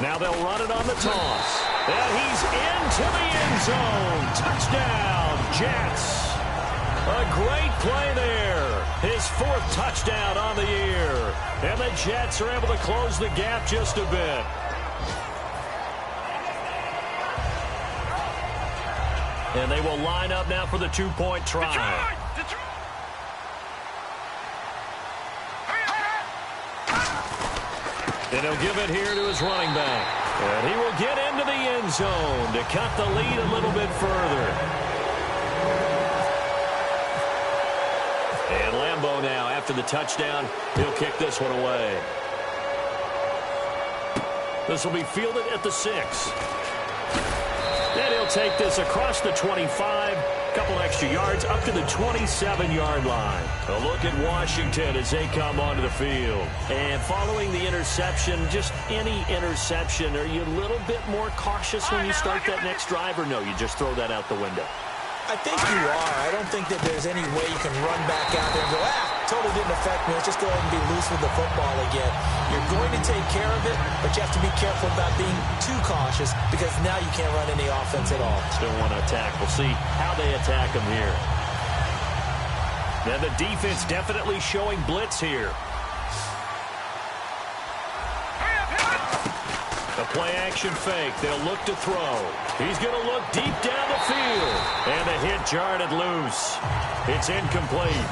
Speaker 3: Now they'll run it on the toss. And he's into the end zone. Touchdown, Jets. A great play there. His 4th touchdown on the year. And the Jets are able to close the gap just a bit. And they will line up now for the 2-point try. And he'll give it here to his running back. And he will get into the end zone to cut the lead a little bit further. And Lambeau now, after the touchdown, he'll kick this one away. This will be fielded at the 6. And he'll take this across the 25. A couple extra yards up to the 27-yard line. A look at Washington as they come onto the field. And following the interception, just any interception, are you a little bit more cautious when you start that next drive, or no, you just throw that out the window?
Speaker 4: I think you are. I don't think that there's any way you can run back out there and go, totally didn't affect me. Let's just go ahead and be loose with the football again. You're going to take care of it, but you have to be careful about being too cautious because now you can't run any offense at all.
Speaker 3: Still want to attack. We'll see how they attack them here. Now the defense definitely showing blitz here. The play-action fake. They'll look to throw. He's going to look deep down the field. And the hit jarred it loose. It's incomplete.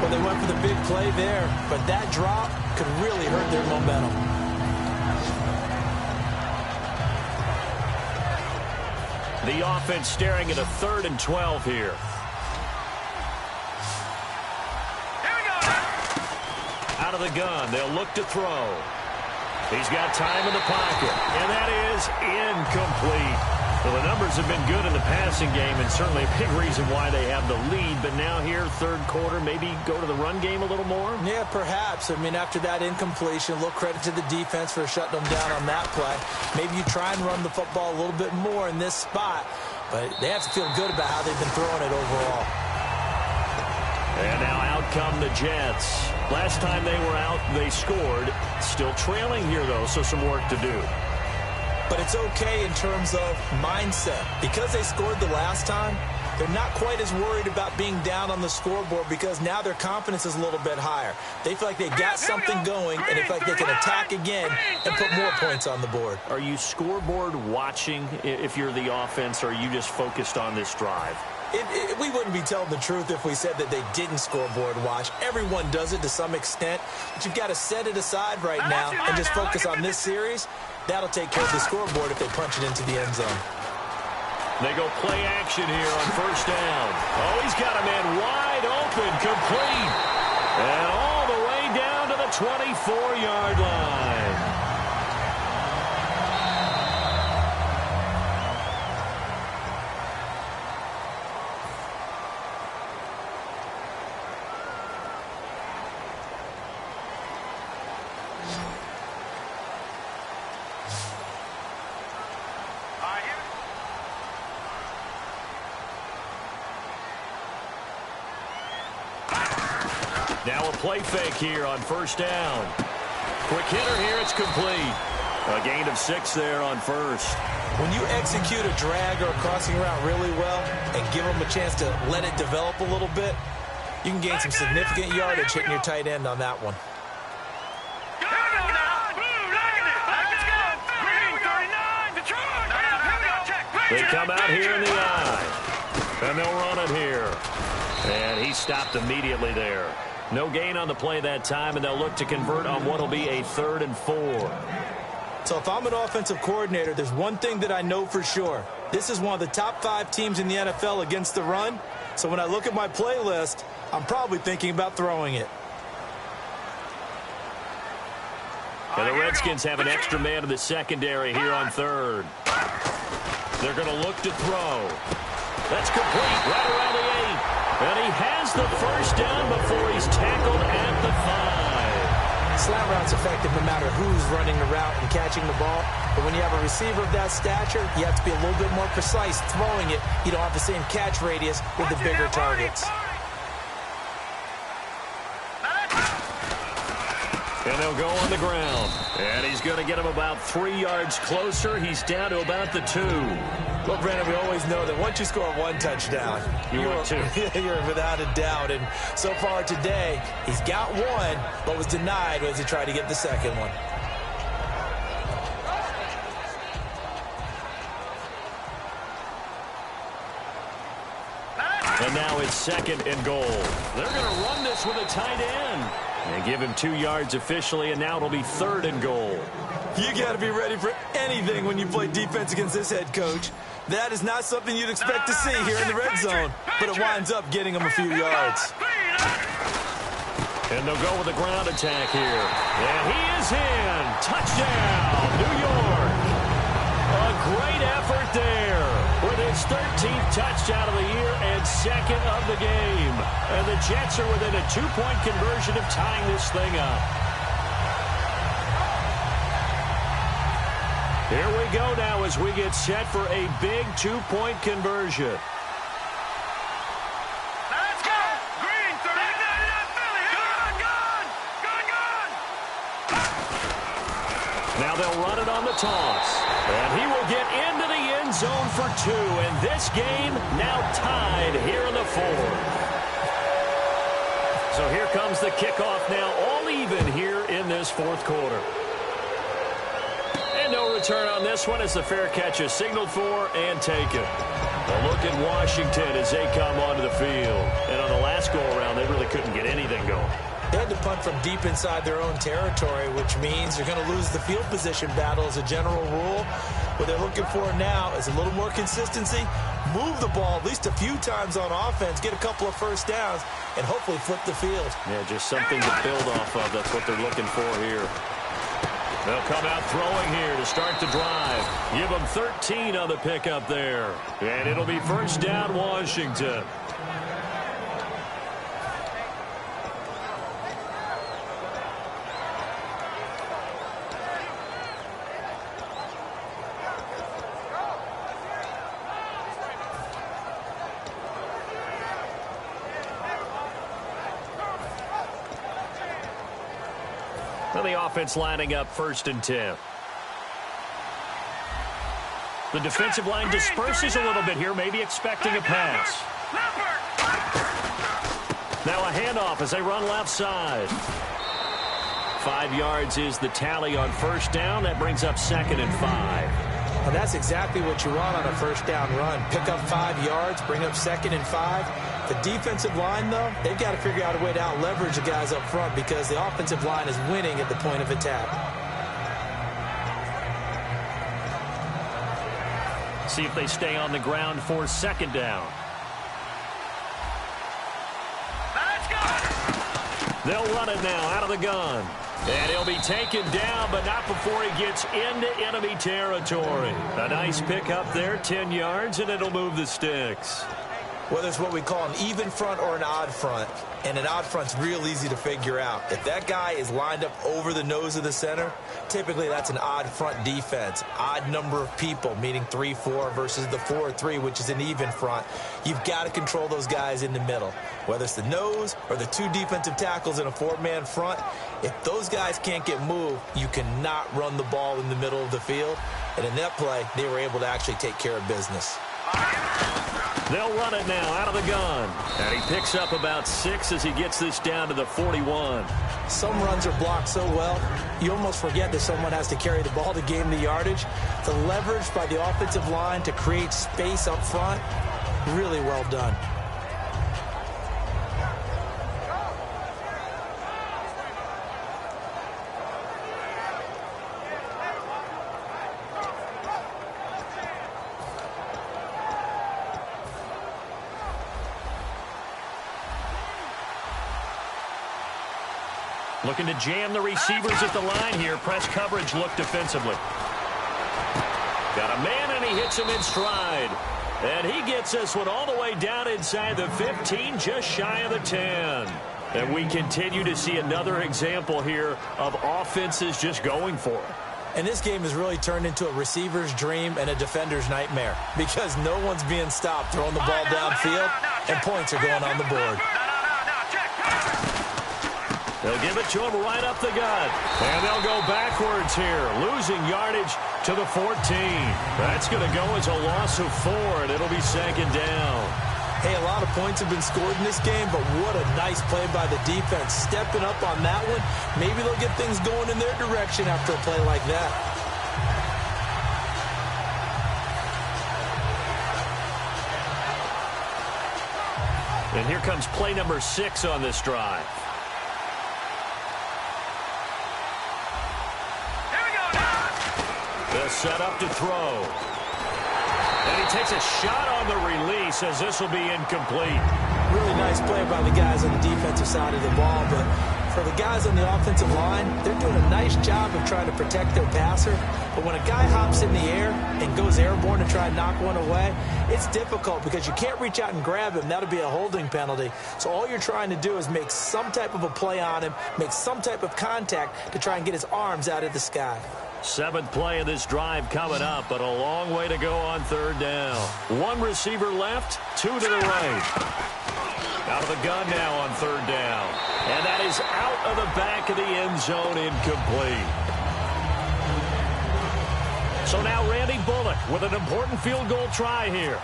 Speaker 4: Well, they went for the big play there, but that drop could really hurt their momentum.
Speaker 3: The offense staring at a 3rd and 12 here. Out of the gun. They'll look to throw. He's got time in the pocket, and that is incomplete. Well, the numbers have been good in the passing game, and certainly a big reason why they have the lead. But now here, 3rd quarter, maybe go to the run game a little more?
Speaker 4: Yeah, perhaps. I mean, after that incompletion, a little credit to the defense for shutting them down on that play. Maybe you try and run the football a little bit more in this spot, but they have to feel good about how they've been throwing it overall.
Speaker 3: And now out come the Jets. Last time they were out, they scored. Still trailing here, though, so some work to do.
Speaker 4: But it's okay in terms of mindset. Because they scored the last time, they're not quite as worried about being down on the scoreboard because now their confidence is a little bit higher. They feel like they got something going, and they feel like they can attack again and put more points on the board.
Speaker 3: Are you scoreboard watching if you're the offense, or are you just focused on this drive?
Speaker 4: We wouldn't be telling the truth if we said that they didn't scoreboard watch. Everyone does it to some extent, but you've got to set it aside right now and just focus on this series. That'll take care of the scoreboard if they punch it into the end zone.
Speaker 3: They go play action here on 1st down. Oh, he's got a man wide open, complete. And all the way down to the 24-yard line. Now a play fake here on first down. Quick hitter here, it's complete. A gain of 6 there on first.
Speaker 4: When you execute a drag or a crossing route really well and give them a chance to let it develop a little bit, you can gain some significant yardage hitting your tight end on that one.
Speaker 3: They come out here in the eye. And they'll run it here. And he stopped immediately there. No gain on the play that time, and they'll look to convert on what will be a 3rd and 4.
Speaker 4: So if I'm an offensive coordinator, there's one thing that I know for sure. This is one of the top 5 teams in the NFL against the run. So when I look at my playlist, I'm probably thinking about throwing it.
Speaker 3: And the Redskins have an extra man in the secondary here on 3rd. They're going to look to throw. That's complete right around the 8. And he has the first down before he's tackled at the 5.
Speaker 4: Slant route's effective no matter who's running the route and catching the ball. But when you have a receiver of that stature, you have to be a little bit more precise throwing it. You don't have the same catch radius with the bigger targets.
Speaker 3: And they'll go on the ground. And he's going to get him about 3 yards closer. He's down to about the 2.
Speaker 4: Well, Brandon, we always know that once you score 1 touchdown, you're without a doubt. And so far today, he's got 1, but was denied as he tried to get the second one.
Speaker 3: And now it's 2nd and goal. They're going to run this with a tight end. And give him 2 yards officially, and now it'll be 3rd and goal.
Speaker 4: You got to be ready for anything when you play defense against this head coach. That is not something you'd expect to see here in the red zone, but it winds up getting him a few yards.
Speaker 3: And they'll go with a ground attack here. And he is in. Touchdown, New York. A great effort there with his 13th touchdown of the year and 2nd of the game. And the Jets are within a 2-point conversion of tying this thing up. Here we go now as we get set for a big 2-point conversion.
Speaker 5: Let's go! Green, 30.
Speaker 3: Now they'll run it on the toss. And he will get into the end zone for 2. And this game now tied here in the 4th. So here comes the kickoff now, all even here in this 4th quarter. And no return on this one as the fair catch is signaled for and taken. A look at Washington as they come onto the field. And on the last go-around, they really couldn't get anything going.
Speaker 4: They had to punt from deep inside their own territory, which means you're going to lose the field position battle as a general rule. What they're looking for now is a little more consistency, move the ball at least a few times on offense, get a couple of first downs, and hopefully flip the field.
Speaker 3: Yeah, just something to build off of. That's what they're looking for here. They'll come out throwing here to start the drive. Give them 13 on the pickup there. And it'll be first down, Washington. The offense lining up 1st and 10. The defensive line disperses a little bit here, maybe expecting a pass. Now a handoff as they run left side. 5 yards is the tally on first down. That brings up 2nd and 5.
Speaker 4: Well, that's exactly what you want on a first down run. Pick up 5 yards, bring up 2nd and 5. The defensive line, though, they've got to figure out a way to out-leverage the guys up front because the offensive line is winning at the point of attack.
Speaker 3: See if they stay on the ground for 2nd down.
Speaker 5: Let's go!
Speaker 3: They'll run it now out of the gun. And he'll be taken down, but not before he gets into enemy territory. A nice pickup there, 10 yards, and it'll move the sticks.
Speaker 4: Whether it's what we call an even front or an odd front, and an odd front's real easy to figure out. If that guy is lined up over the nose of the center, typically that's an odd front defense. Odd number of people, meaning 3-4 versus the 4-3, which is an even front. You've got to control those guys in the middle. Whether it's the nose or the two defensive tackles in a four-man front, if those guys can't get moved, you cannot run the ball in the middle of the field. And in that play, they were able to actually take care of business.
Speaker 3: They'll run it now out of the gun. And he picks up about 6 as he gets this down to the 41.
Speaker 4: Some runs are blocked so well, you almost forget that someone has to carry the ball to gain the yardage. The leverage by the offensive line to create space up front, really well done.
Speaker 3: Looking to jam the receivers at the line here. Press coverage look defensively. Got a man, and he hits him in stride. And he gets this one all the way down inside the 15, just shy of the 10. And we continue to see another example here of offenses just going for it.
Speaker 4: And this game has really turned into a receiver's dream and a defender's nightmare because no one's being stopped throwing the ball downfield, and points are going on the board.
Speaker 3: They'll give it to him right up the gut. And they'll go backwards here, losing yardage to the 14. That's going to go as a loss of 4, and it'll be second down.
Speaker 4: Hey, a lot of points have been scored in this game, but what a nice play by the defense. Stepping up on that one, maybe they'll get things going in their direction after a play like that.
Speaker 3: And here comes play number 6 on this drive. They'll set up to throw. And he takes a shot on the release as this will be incomplete.
Speaker 4: Really nice play by the guys on the defensive side of the ball, but for the guys on the offensive line, they're doing a nice job of trying to protect their passer. But when a guy hops in the air and goes airborne to try and knock one away, it's difficult because you can't reach out and grab him. That'll be a holding penalty. So all you're trying to do is make some type of a play on him, make some type of contact to try and get his arms out of the sky.
Speaker 3: 7th play of this drive coming up, but a long way to go on 3rd down. 1 receiver left, 2 to the right. Out of the gun now on 3rd down. And that is out of the back of the end zone, incomplete. So now Randy Bullock with an important field goal try here.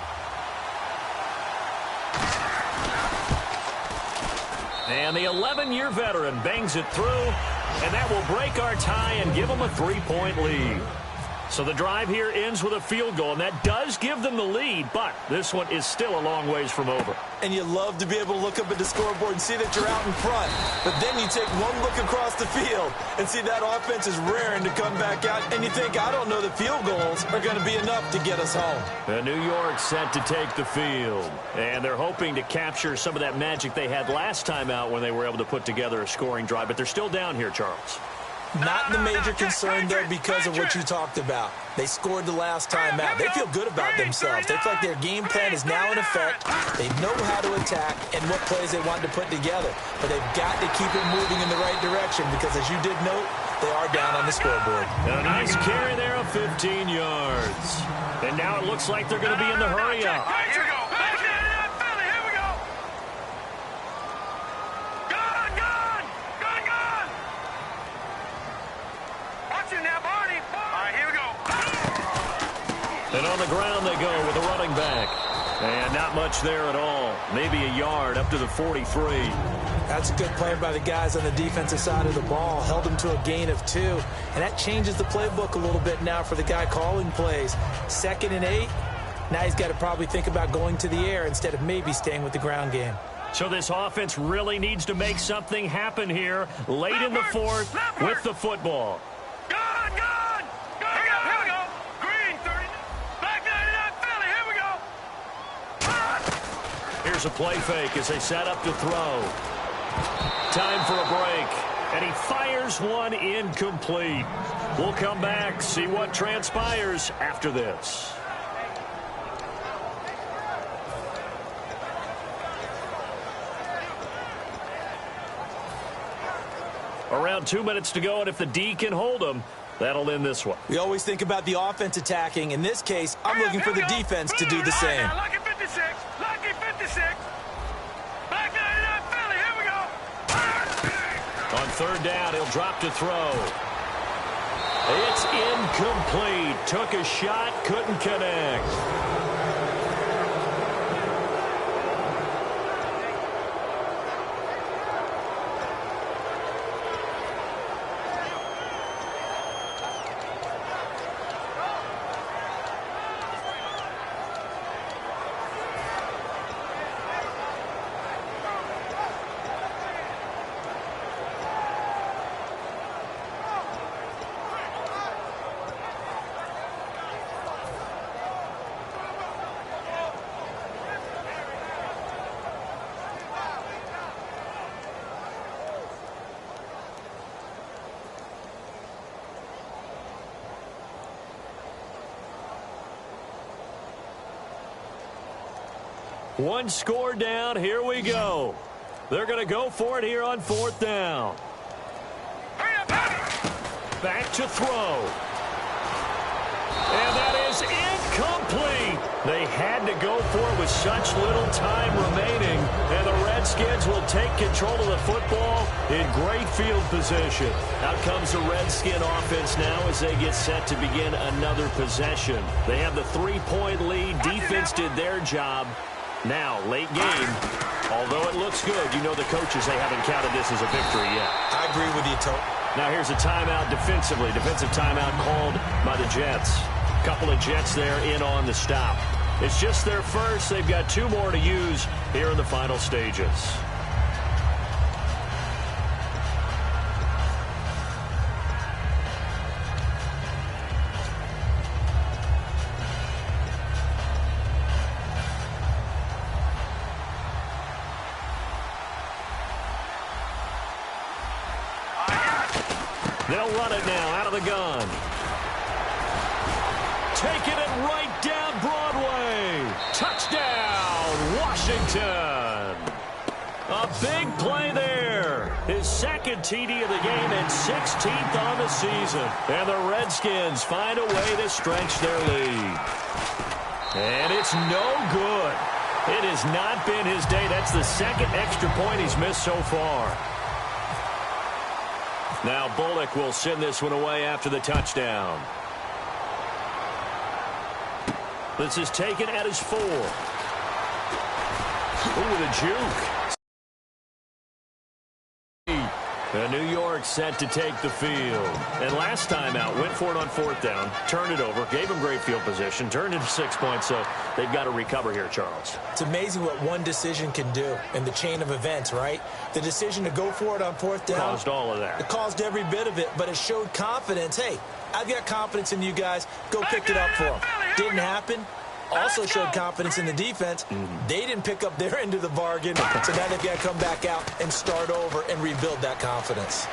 Speaker 3: And the 11-year veteran bangs it through. And that will break our tie and give them a 3-point lead. So the drive here ends with a field goal, and that does give them the lead, but this one is still a long ways from over.
Speaker 4: And you love to be able to look up at the scoreboard and see that you're out in front. But then you take one look across the field and see that offense is raring to come back out, and you think, I don't know that field goals are going to be enough to get us home.
Speaker 3: And New York set to take the field. And they're hoping to capture some of that magic they had last time out when they were able to put together a scoring drive. But they're still down here, Charles.
Speaker 4: Not the major concern, though, because of what you talked about. They scored the last time out. They feel good about themselves. They feel like their game plan is now in effect. They know how to attack and what plays they want to put together. But they've got to keep it moving in the right direction because, as you did note, they are down on the scoreboard.
Speaker 3: And a nice carry there of 15 yards. And now it looks like they're going to be in the hurry-up.
Speaker 5: Here we go.
Speaker 3: And on the ground they go with a running back. And not much there at all. Maybe a yard up to the 43.
Speaker 4: That's a good play by the guys on the defensive side of the ball. Held them to a gain of 2. And that changes the playbook a little bit now for the guy calling plays. 2nd and 8. Now he's got to probably think about going to the air instead of maybe staying with the ground game.
Speaker 3: So this offense really needs to make something happen here late in the 4th with the football. Here's a play fake as they set up to throw. Time for a break. And he fires one incomplete. We'll come back, see what transpires after this. Around 2 minutes to go, and if the D can hold them, that'll end this one.
Speaker 4: We always think about the offense attacking. In this case, I'm looking for the defense to do the same.
Speaker 5: Lucky 56. Lucky 56. Back there.
Speaker 3: third down. He'll drop to throw. It's incomplete. Took a shot, couldn't connect. One score down. Here we go. They're going to go for it here on fourth down. Back to throw. And that is incomplete. They had to go for it with such little time remaining. And the Redskins will take control of the football in great field position. Out comes the Redskin offense now as they get set to begin another possession. They have the 3-point lead. Defense did their job. Now, late game, although it looks good, you know the coaches, they haven't counted this as a victory yet.
Speaker 4: I agree with you, Tote.
Speaker 3: Now here's a timeout defensively. Defensive timeout called by the Jets. Couple of Jets there in on the stop. It's just their first. They've got 2 more to use here in the final stages. They'll run it now out of the gun. Taking it right down Broadway. Touchdown, Washington. A big play there. His second TD of the game and 16th on the season. And the Redskins find a way to stretch their lead. And it's no good. It has not been his day. That's the second extra point he's missed so far. Now Bullock will send this one away after the touchdown. This is taken at his 4. Ooh, the juke. And New York set to take the field. And last time out, went for it on fourth down, turned it over, gave them great field position, turned it 6 points, so they've got to recover here, Charles.
Speaker 4: It's amazing what one decision can do in the chain of events, right? The decision to go for it on fourth down.
Speaker 3: Caused all of that.
Speaker 4: It caused every bit of it, but it showed confidence. Hey, I've got confidence in you guys. Go pick it up for them. Didn't happen. Also showed confidence in the defense. They didn't pick up their end of the bargain, so now they've got to come back out and start over and rebuild that confidence.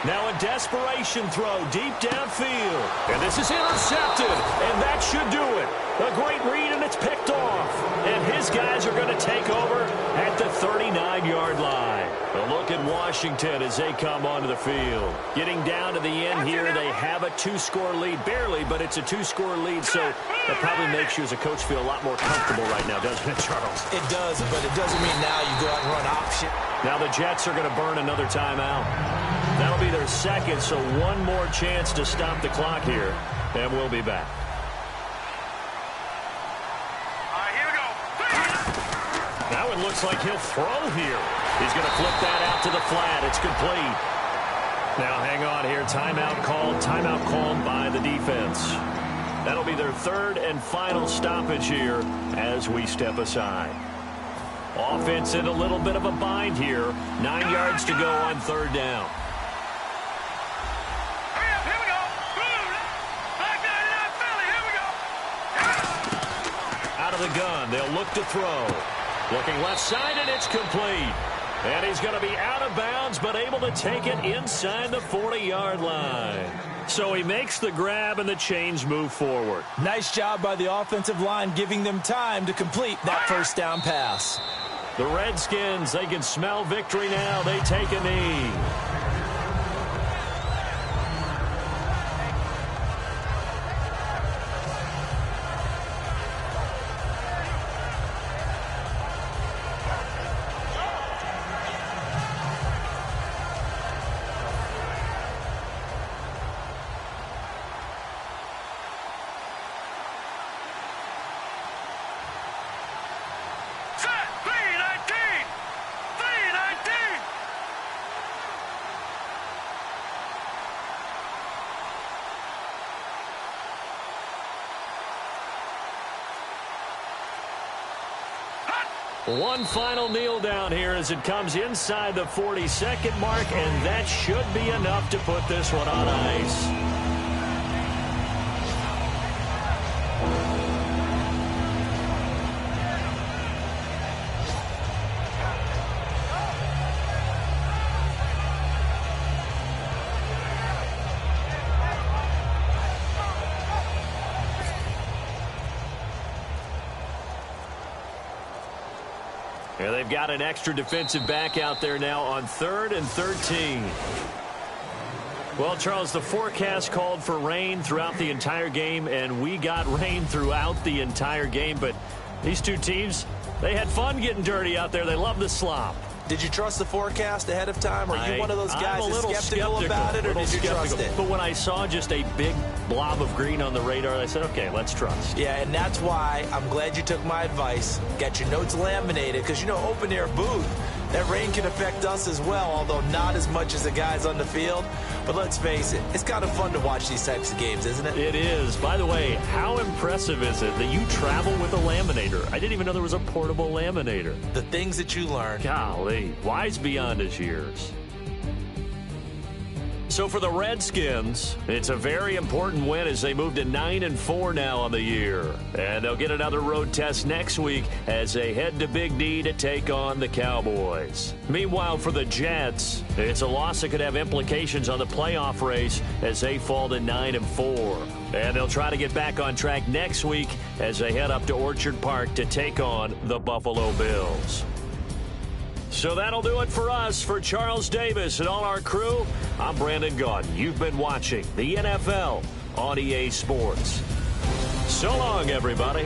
Speaker 3: Now a desperation throw deep downfield. And this is intercepted, and that should do it. A great read, and it's picked off. And his guys are going to take over at the 39-yard line. A look at Washington as they come onto the field. Getting down to the end here, they have a 2-score lead. Barely, but it's a 2-score lead, so that probably makes you as a coach feel a lot more comfortable right now, doesn't it, Charles?
Speaker 4: It does, but it doesn't mean now you go out and run option.
Speaker 3: Now the Jets are going to burn another timeout. That'll be their second, so one more chance to stop the clock here, and we'll be back.
Speaker 5: Here we go.
Speaker 3: Now it looks like he'll throw here. He's going to flip that out to the flat. It's complete. Now hang on here. Timeout called by the defense. That'll be their third and final stoppage here as we step aside. Offense in a little bit of a bind here. 9 yards to go on third down.
Speaker 5: Hurry up, here we go. Back there in that Philly, here we go.
Speaker 3: Out of the gun, they'll look to throw. Looking left side, and it's complete. And he's going to be out of bounds, but able to take it inside the 40-yard line. So he makes the grab, and the chains move forward.
Speaker 4: Nice job by the offensive line, giving them time to complete that first down pass.
Speaker 3: The Redskins, they can smell victory now. They take a knee. One final kneel down here as it comes inside the 40-second mark, and that should be enough to put this one on ice. Yeah, they've got an extra defensive back out there now on 3rd and 13. Well, Charles, the forecast called for rain throughout the entire game, and we got rain throughout the entire game. But these two teams, they had fun getting dirty out there. They love the slop.
Speaker 4: Did you trust the forecast ahead of time? Are you one of those guys that's skeptical about it, or did you trust it?
Speaker 3: But when I saw just a big blob of green on the radar, I said, okay, let's trust.
Speaker 4: Yeah, and that's why I'm glad you took my advice. Get your notes laminated, because, you know, open-air booth, that rain can affect us as well, although not as much as the guys on the field. But let's face it, it's kind of fun to watch these types of games, isn't it?
Speaker 3: It is. By the way, how impressive is it that you travel with a laminator? I didn't even know there was a portable laminator.
Speaker 4: The things that you learn.
Speaker 3: Golly, wise beyond his years. So for the Redskins, it's a very important win as they move to 9-4 now on the year. And they'll get another road test next week as they head to Big D to take on the Cowboys. Meanwhile, for the Jets, it's a loss that could have implications on the playoff race as they fall to 9-4. And they'll try to get back on track next week as they head up to Orchard Park to take on the Buffalo Bills. So that'll do it for us. For Charles Davis and all our crew, I'm Brandon Gaudin. You've been watching the NFL on EA Sports. So long, everybody.